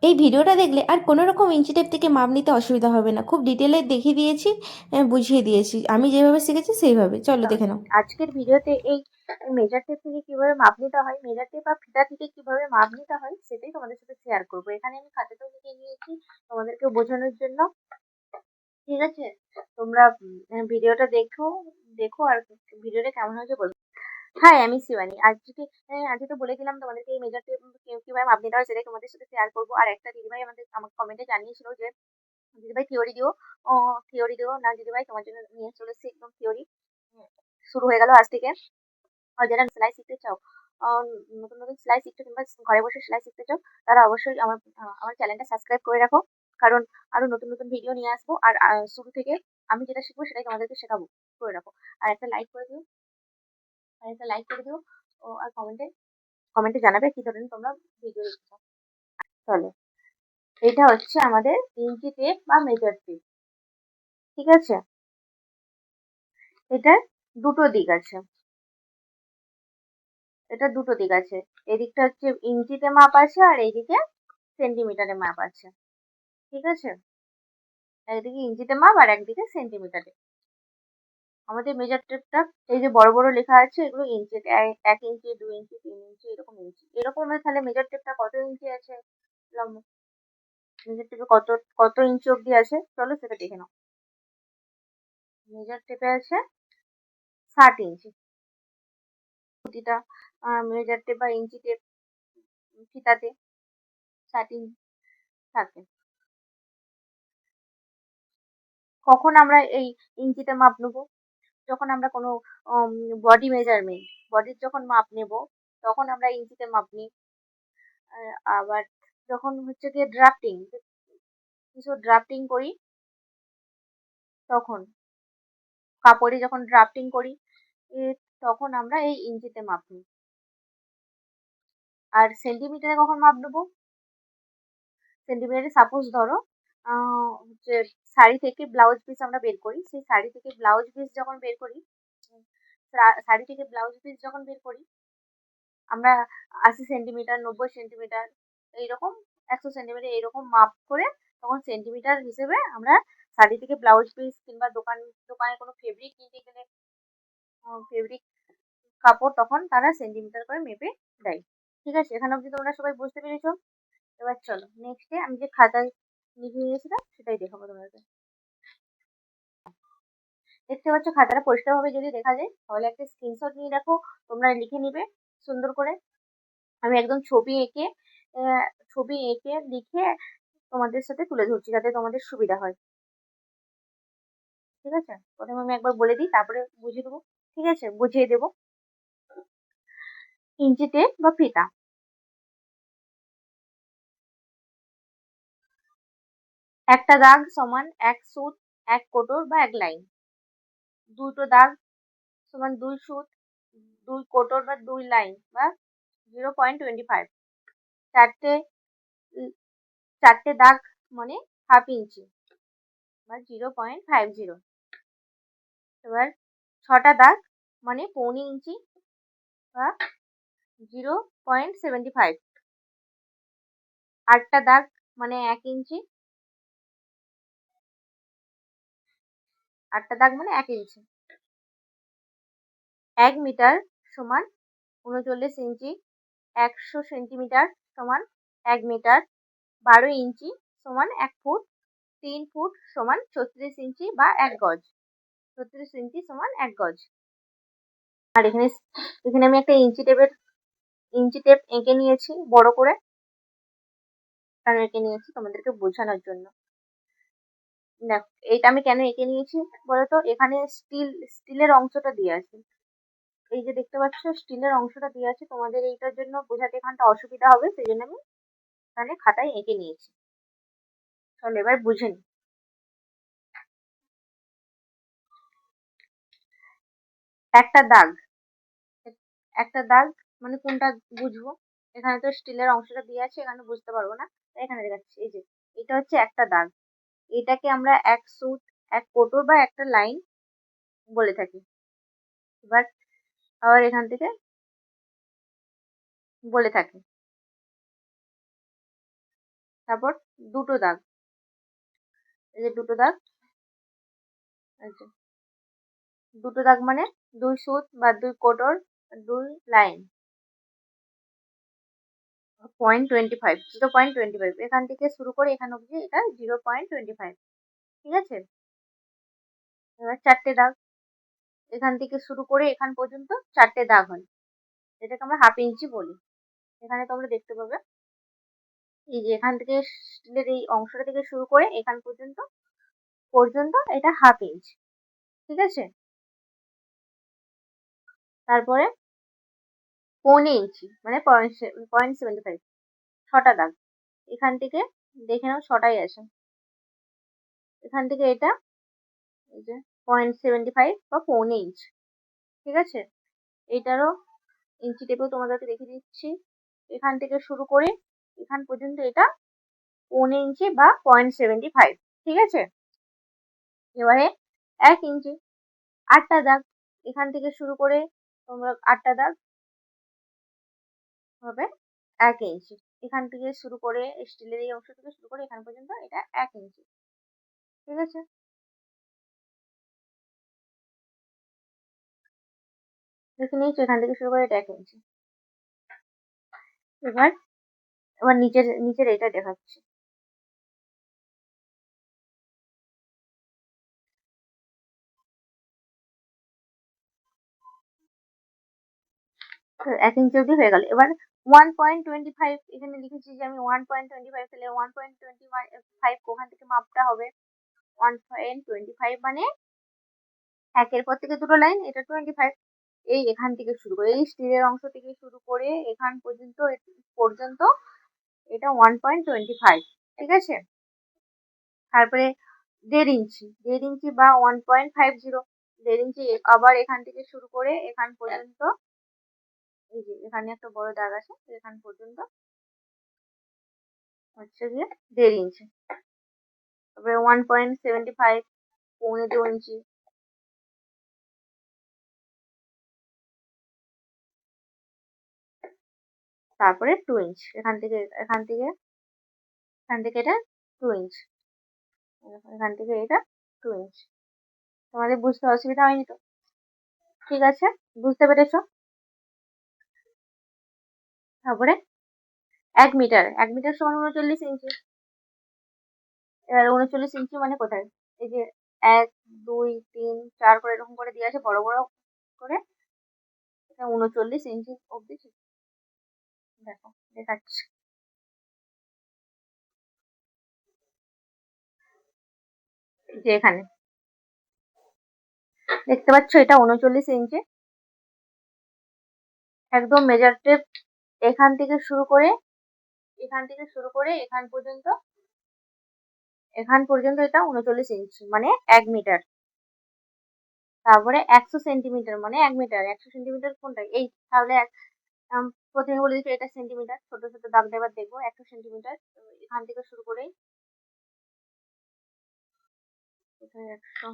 এই ভিডিওটা দেখলে আর কোনো রকম ইঞ্চি টেপ থেকে মাপ নিতে অসুবিধা হবে না। খুব ডিটেলে দেখিয়ে দিয়েছি, বুঝিয়ে দিয়েছি। আমি যেভাবে শিখেছি সেইভাবে। চলো দেখে নাও। আজকের ভিডিওতে এই মেজার টেপ থেকে কিভাবে মাপ নিতে হয়, মেজার টেপ বা ফিতা থেকে কিভাবে মাপ নিতে হয় সেটাই তোমাদের সাথে শেয়ার করবো। এখানে আমি খাতাতেও লিখে নিয়েছি তোমাদেরকে বোঝানোর জন্য। ঠিক আছে, তোমরা ভিডিওটা দেখো দেখো আর ভিডিওটা কেমন হয়েছে বলবো। হাই, আমি শিবানী। আজকে তো বলে দিলাম তোমাদেরকে এই মেজার টেপ কিভাবে মাপ নিতে হয় সেটাই তোমাদের সাথে শেয়ার করবো। আর একটা দিদিভাই আমাকে কমেন্টে জানিয়েছিল যে দিদিভাই থিওরি দিও। থিওরি দিও না দিদিভাই, তোমার জন্য নিয়ে চলে এসেছি একদম থিওরি। শুরু হয়ে গেল আজ থেকে। আর যারা সেলাই শিখতে চাও, নতুন নতুন সেলাই শিখতে কিংবা ঘরে বসে সেলাই শিখতে চাও, তারা অবশ্যই আমার চ্যানেলটা সাবস্ক্রাইব করে রাখো। কারণ আরো নতুন নতুন ভিডিও নিয়ে আসবো। আর শুরু থেকে আমি যেটা শিখবো সেটাই তোমাদেরকে শেখাবো। করে রাখো। আর একটা লাইক করে দিও। আর একটা লাইক করে দিও। আর কমেন্টে কমেন্টে জানাবে কি ধরনের তোমরা ভিডিও দেখতে চাও। চলো, এটা হচ্ছে আমাদের ইঞ্চি টেপ বা মেজার টেপ। ঠিক আছে, এটার দুটো দিক আছে। এটা দুটো দিক আছে। এদিকটা হচ্ছে ইঞ্চিতে মাপ আছে আর এইদিকে সেন্টিমিটারে মাপ আছে। ঠিক আছে, একদিকে ইঞ্চিতে মাপ আর একদিকে সেন্টিমিটারে। আমাদের মেজার টেপটা এই যে বড় বড় লেখা আছে এগুলো ইঞ্চি, 1 ইঞ্চি, 2 ইঞ্চি, 3 ইঞ্চি, এরকম ইঞ্চি। এরকম তাহলে মেজার টেপটা কত ইঞ্চি আছে, লম্বা মেজার টেপে কত কত ইঞ্চি অব্দি আছে চলো সেটা দেখে নাও। মেজার টেপে আছে 60 ইঞ্চি। প্রতিটা মেজার টেপ বা ইঞ্চি টেপ ফিতাতে 60 ইঞ্চি থাকে। কখন আমরা এই ইঞ্চিতে মাপ নেবো? যখন আমরা কোনো বডি মেজারমেন্ট, বডির যখন মাপ নেব তখন আমরা ইঞ্চিতে মাপ নিই। আবার যখন হচ্ছে গিয়ে ড্রাফটিং, কিছু ড্রাফটিং করি তখন, কাপড়ে যখন ড্রাফটিং করি তখন আমরা এই ইঞ্চিতে মাপ নিই। আর সেন্টিমিটারে কখন মাপ নেবো? সেন্টিমিটারে সাপোজ ধরো হচ্ছে শাড়ি থেকে ব্লাউজ পিস আমরা বের করি, সেই শাড়ি থেকে ব্লাউজ পিস যখন বের করি, শাড়ি থেকে ব্লাউজ পিস যখন বের করি আমরা 80 সেন্টিমিটার, 90 সেন্টিমিটার, এইরকম 100 সেন্টিমিটার এইরকম মাপ করে তখন সেন্টিমিটার হিসেবে আমরা শাড়ি থেকে ব্লাউজ পিস কিংবা দোকানে কোনো ফেব্রিক কিনতে গেলে ফেব্রিক কাপড় তখন তারা সেন্টিমিটার করে মেপে দেয়। ঠিক আছে, এখানে অবধি তোমরা সবাই বুঝতে পেরেছো? এবার চলো নেক্সটে আমি যে খাতায় লিখে নিয়েছিলাম সেটাই দেখাবো তোমাদের। দেখতে পাচ্ছ খাতাটা পরিষ্কারভাবে যদি দেখা যায় তাহলে একটা স্ক্রিনশট নিয়ে রাখো, তোমরা লিখে নিবে সুন্দর করে। আমি একদম ছবি এঁকে লিখে তোমাদের সাথে তুলে ধরছি যাতে তোমাদের সুবিধা হয়। ঠিক আছে, প্রথমে আমি একবার বলে দিই তারপরে বুঝিয়ে দেবো। ঠিক আছে, বুঝিয়ে দেবো। ইঞ্চি টেপ বা ফিতা, একটা দাগ সমান 1 সুত, 1 কোটর বা 1 লাইন। দুটো দাগ সমান 2 সুত, 2 কোটর বা 2 লাইন বা 0.25। চারটে চারটে দাগ মানে 1/2 ইঞ্চি বা 0.50। এবার 6টা দাগ মানে 1/4 ইঞ্চি বা 0.75। 8টা দাগ মানে 1 ইঞ্চি, 8টা দাগ মানে 1 ইঞ্চি। 1 মিটার সমান 39 ইঞ্চি। 100 সেন্টিমিটার সমান 1 মিটার। 12 ইঞ্চি সমান 1 ফুট। 3 ফুট সমান 36 ইঞ্চি বা 1 গজ। 36 ইঞ্চি সমান 1 গজ। আর এখানে এখানে আমি একটা ইঞ্চি টেপ এঁকে নিয়েছি বড় করে, কারণ এঁকে নিয়েছি তোমাদেরকে বোঝানোর জন্য। দেখো এইটা আমি কেন এঁকে নিয়েছি বলতো, এখানে স্টিলের অংশটা দিয়ে আছে। এই যে দেখতে পাচ্ছ স্টিলের অংশটা দিয়ে আছে, তোমাদের এইটার জন্য বোঝাতে এখানটা অসুবিধা হবে, সেই জন্য আমি এখানে খাতায় এঁকে নিয়েছি। চলো এবার বুঝে নি। একটা দাগ, একটা দাগ মানে কোনটা বুঝবো? এখানে তো স্টিলের অংশটা দিয়ে আছে, এখানে বুঝতে পারবো না, তাই এখানে দেখাচ্ছি। এই যে এটা হচ্ছে একটা দাগ, এটাকে আমরা 1 সুত, 1 কোটর বা একটা লাইন বলে থাকি। এবার আবার এখান থেকে বলে থাকি তারপর দুটো দাগ, এই যে দুটো দাগ, এই যে দুটো দাগ মানে 2 সুত বা 2 কোটর, 2 লাইন, 0.25 0.25 এখান থেকে শুরু করে এখান অবধি এটা 0.25, ঠিক আছে। এবার 4টে দাগ, এখান থেকে শুরু করে এখান পর্যন্ত 4টে দাগ হয়, যেটাকে আমরা হাফ ইঞ্চি বলি। এখানে তোমরা দেখতে পাবে এই যে এখান থেকে স্টিলের এই অংশটা থেকে শুরু করে এখান পর্যন্ত এটা হাফ ইঞ্চ, ঠিক আছে। তারপরে 1.25 ইঞ্চি মানে 0.75, 6টা দাগ, এখান থেকে দেখে নাও 6টাই আছে। এখান থেকে এটা এই যে 0.75 বা 1.25 ইঞ্চ, ঠিক আছে। এটারও ইঞ্চি টেপেও তোমাদেরকে দেখিয়ে দিচ্ছি। এখান থেকে শুরু করে এখান পর্যন্ত এটা 1.25 ইঞ্চি বা 0.75, ঠিক আছে। এবারে 1 ইঞ্চি, 8টা দাগ, এখান থেকে শুরু করে তোমরা 8টা দাগ হবে 1 ইঞ্চি। এখান থেকে শুরু করে স্টিলের এই অংশ থেকে শুরু করে এখান পর্যন্ত এটা 1 ইঞ্চি, ঠিক আছে। দেখে নিয়েছো এখান থেকে শুরু করে এটা 1 ইঞ্চি। এবার নিচের এটা দেখাচ্ছি। তো 1 ইঞ্চি অবধি হয়ে গেল। এবার 1.25 এখানে লিখেছি যে আমি 1.25, তাহলে 1.25 ওখান থেকে মাপটা হবে 1.25 মানে 1 এর পর থেকে দুটো লাইন, এটা 25। এই এখান থেকে শুরু করে এই স্টিলের অংশ থেকে শুরু করে এখান পর্যন্ত এটা 1.25, ঠিক আছে। তারপরে 1.5 ইঞ্চি, 1.5 ইঞ্চি বা 1.50, 1.5 ইঞ্চি আবার এখান থেকে শুরু করে এখান পর্যন্ত, এই যে এখানে একটা বড় দাগ আছে, এখান পর্যন্ত হচ্ছে গিয়ে 1.5 ইঞ্চি। তারপরে 1.75, 2.25 ইঞ্চি, তারপরে 2 ইঞ্চ, এখান থেকে এটা 2 ইঞ্চ, এখান থেকে এটা 2 ইঞ্চ। তোমাদের বুঝতে অসুবিধা হয়নি তো? ঠিক আছে, বুঝতে পেরেছো? তারপরে 1 মিটার, 1 মিটার সমান 39 ইঞ্চি। এবার 39 ইঞ্চি মানে কোথায়? এই যে 1, 2, 3, 4 করে এরকম করে দিয়ে আছে বড় বড় করে, এটা 39 ইঞ্চি অবধি। দেখো দেখাচ্ছি, এই যে এখানে দেখতে পাচ্ছ এটা 39 ইঞ্চি। একদম মেজার টেপ এখান থেকে শুরু করে এখান পর্যন্ত এটা 39 ইঞ্চি মানে 1 মিটার। তারপরে 100 সেন্টিমিটার মানে 1 মিটার। 100 সেন্টিমিটার কোনটা? এই তাহলে প্রথমে বলে দিচ্ছি এটা সেন্টিমিটার, ছোট ছোট দাগ দেবার দেখবো। 100 সেন্টিমিটার এখান থেকে শুরু করেই কোথায় 100,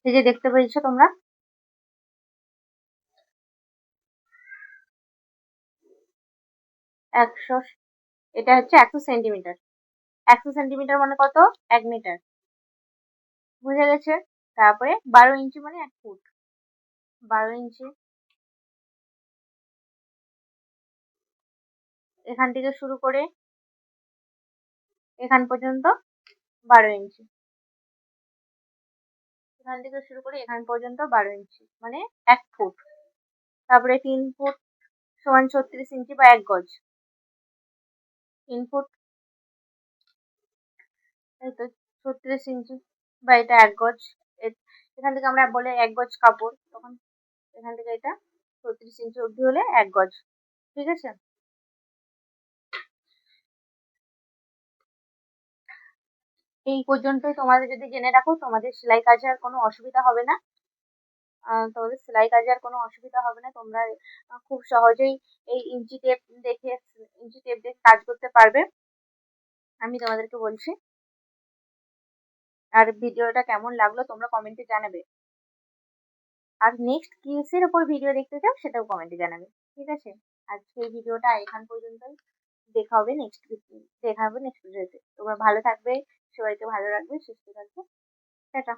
এই যে দেখতে পেয়েছো তোমরা 100, এটা হচ্ছে 100 সেন্টিমিটার। 100 সেন্টিমিটার মানে কত? 1 মিটার, বুঝে গেছে? তারপরে 12 ইঞ্চি মানে 1 ফুট, 12 ইঞ্চি এখান থেকে শুরু করে এখান পর্যন্ত 12 ইঞ্চি, এখান থেকে শুরু করে এখান পর্যন্ত 12 ইঞ্চি মানে 1 ফুট। তারপরে 3 ফুট সমান 36 ইঞ্চি বা 1 গজ। 3 ফুট এই তো 36 ইঞ্চি বা এটা 1 গজ। এখান থেকে আমরা বলে 1 গজ কাপড়, তখন এখান থেকে এটা 36 ইঞ্চি অবধি হলে 1 গজ, ঠিক আছে। এই পর্যন্তই তোমাদের যদি জেনে রাখো তোমাদের সেলাই কাজে আর কোনো অসুবিধা হবে না। তোমরা খুব সহজেই এই ইঞ্চি টেপ দেখে কাজ করতে পারবে, আমি তোমাদেরকে বলছি। আর ভিডিওটা কেমন লাগলো তোমরা কমেন্টে জানাবে। আর নেক্সট কিসের ওপর ভিডিও দেখতে চাও সেটাও কমেন্টে জানাবে। ঠিক আছে? আজকে এই ভিডিওটা এখান পর্যন্তই। দেখা হবে নেক্সট ভিডিওতে। তোমরা ভালো থাকবে, সবাইকে ভালো রাখবে, সুস্থ থাকবে। টাটা।